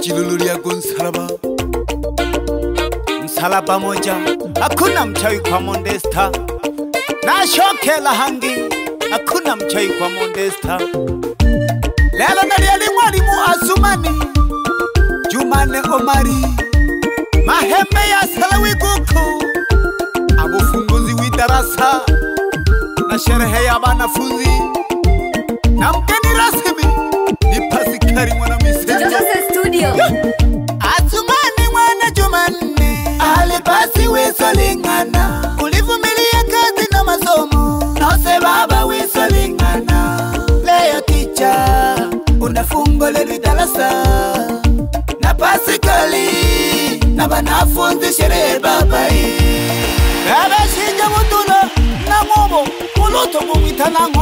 Chilululia gonsalaba msalaba moja, hakuna mchawi kwa Modesta. Na shokela hangi, hakuna mchawi kwa Modesta. Lelo naliali mwalimu Asumani Jumane Omari mahembe ya Salawi Guku, abufunguzi widarasa na sherehe ya wanafunzi, na mgeni rasmi ni Pasikari mwana Miseta Studio. Asumani mwana Jumane alipasi wesolingana, ulivumilia kazi na masomo, nose baba wesolingana. Leo ticha unafungo leli darasa na Pasikali na banafunzi sherehe baba hii. Baba shija mutula na ngobo uloto mwita na